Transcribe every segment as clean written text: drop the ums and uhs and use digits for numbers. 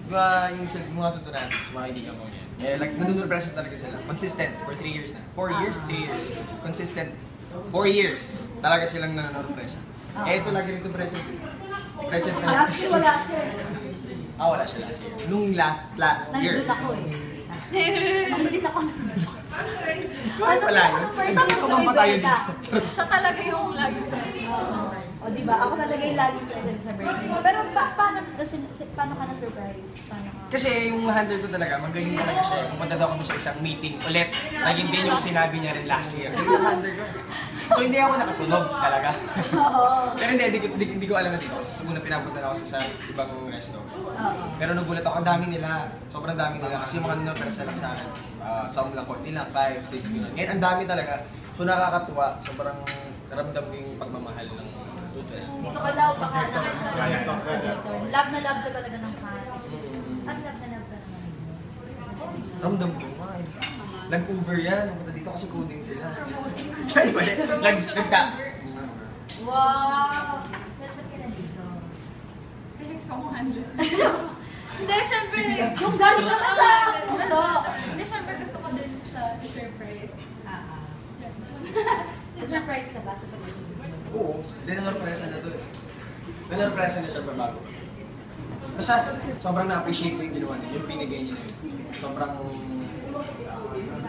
Yung mga tutunan sa mga kaibigan ko yan. Eh, like, nanunurpresa talaga sila. Consistent for 3 years na. 4 years, 3 years. Consistent. 4 years. Talaga silang nanunurpresa. Eh, ito lagi rito present. Present na. Last year wala siya. Wala siya last year. Nung last year. Nandun ako eh. Hindi ako nandun. Ano pala yun? Nagkakaman pa tayo dito. Siya talaga yung lagi present. O diba, ako talaga yung laging present sa birthday mo. Pero paano ka na-surprise? Kasi yung handler ko talaga, magaling talaga siya. Pumunta daw kami sa isang meeting ulit. Naging din yung sinabi niya rin last year. Yung handler ko. So hindi ako nakatunog talaga. Pero hindi ko alam na dito. Kasi muna pinapunta na ako sa ibang resto. Pero nagulat ako, ang dami nila. Sobrang dami nila. Kasi yung mga ninoperasa lang sa akin. Some lang, konti lang, 5, 6, gano'n. Ngayon, ang dami talaga. So nakakatuwa. Sobrang naramdam ko yung pagmamahal ng tutor. Dito ka daw baka na sa projector. Love na love ka talaga ng fans. At love na love ka naman ng Diyos. Ramdam ko, ay. Nag-Uber yan. Napunta dito kasi coding sila. Kaya ba yan? Nagta. Wow! Saan ba't ka na dito? Thanks pa mo handle. Hindi, syempre. Yung galing ka sa puso. Hindi, syempre gusto ko din siya i-surprise. Na-surprise ka ba sa pag-ibig? Oo. Hindi na-surpresa na to eh. Na-surpresa na siya bago. Basta, sobrang na-appreciate ko yung ginawa niya. Yung binigay niya na yun. Sobrang...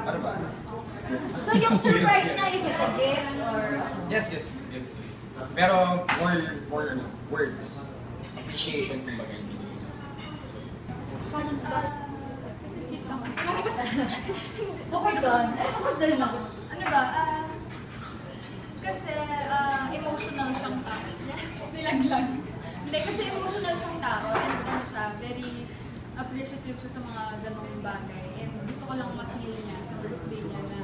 ano ba? So yung surprise niya, is it a gift or... Yes, gift. Pero more words. Appreciation kumbaga yung binigay niya. Paano ba? Kasi sweet naman. Okay doon. Ano ba? Kasi emotional siyang tao. Nilaglag. Hindi, kasi emotional siyang tao. And ano siya, very appreciative siya sa mga ganong bagay. And gusto ko lang ma-feel niya sa birthday niya na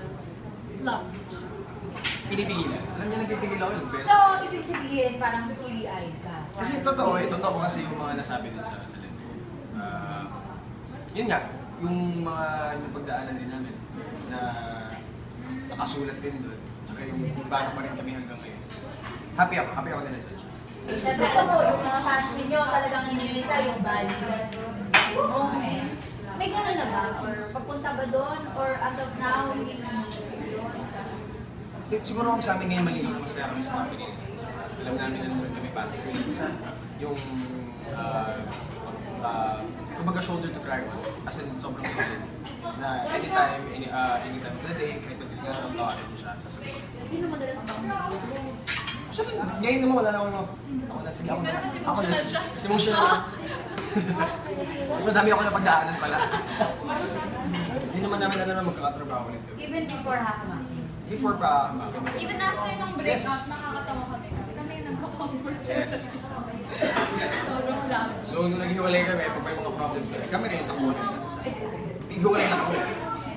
love. Pinipigilan. Alam niya nagpipigil ako yung best. So, ibig sabihin, parang teary-eyed ka. Kasi totoo eh. Totoo kasi yung mga nasabi dun sa letter. Yun nga, yung mga napagdaanan din namin na nakasulat din doon. Tsaka yung paano pa rin kami hanggang ngayon. Happy ako nila sa siya. Siyempre, alam mo, yung mga fans ninyo talagang hinihita yung bodyguard. Okay. May gano'n na ba? Or papunta ba doon? Or as of now, hindi mo naisip yun? Siguro kung sa amin ngayon maliliit masaya kami sa mga Pilipinas. Alam namin na nandun kami para sa isa. Yung kumbaga shoulder to cry on. As in, sobrang solid. Na anytime of the day, kahit pag bigyan ng tawarin mo siya, sasabihin siya. Sino madalas ba ang Actually, ngayon naman wala na ako sige ako na. Pero mas emotional siya. Mas emotional. Mas madami ako na pagdaanan pala. Hindi naman namin magkakatrabaho ulit. Even before Hakma? Before pa, Even after nung breakup, nakakatawa kami. Kasi kami nagko-comfort sa sobrang love. So, nung naghiwalay kami, pag may mga problems kami rin yung takbo na isa sa hiwalay na kami.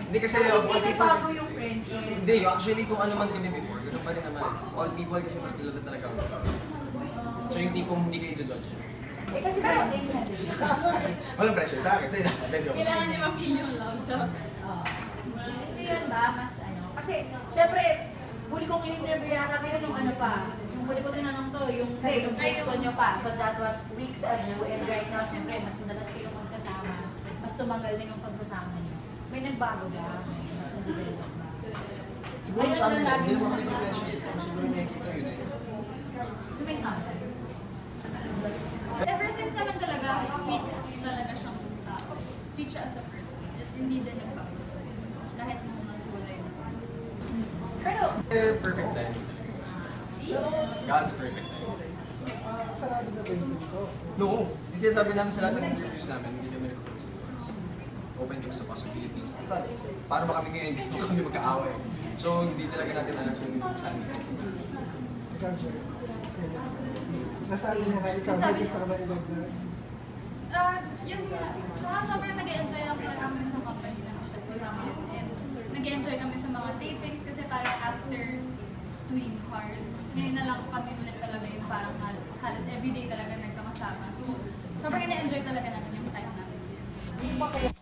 Hindi kasi of all people... bago yung friendship. Hindi, actually kung ano man kami before, ganoon pa rin naman. All people kasi mas nila talaga ako. So yung tipong hindi kayo i-judge. Eh kasi parang din na din. Walang pressure sa akin. Sa'yo na. Kailangan niya ma-feel yung love. Hindi yun ba? Mas ano? Kasi, syempre, huli kong in-interview yata kayo nung ano pa. So, huli ko tinanong to, yung presko nyo pa. So that was weeks ago. And right now, syempre, mas madalas kayong magkasama. Mas tumagal din yung pagkasama nyo. May nagbago ba? Mas nag-develop ba? Siguro sa amin, hindi naman kami relationship. Siguro nakikita yun eh. So may something. Ever since naman talaga, sweet talaga siyang tao. Sweet siya as a person. At hindi din nagbago. Kahit nung nagkulay na. Pero, Perfect time. God's perfect time. Sarado na ba yung ito? No. Kasi sabi namin sa lahat ng interviews namin, hindi kami nag-close. Open kami sa possibilities. Total, paano ba kami ngayon? Hindi kami magkaaway. So, hindi talaga natin alam kung saan. Ikaw, Jerry. Nasabi mo nga ikaw, may gusto ka ba i-vlog? Yung sobrang nag-enjoy lang talaga kami sa company na kasama. And nag-enjoy kami sa mga tapings kasi parang after Twin Hearts, ngayon na lang kami ulit talaga yung parang halos everyday talaga nagkakasama. So, sobrang na-enjoy talaga namin yung time namin.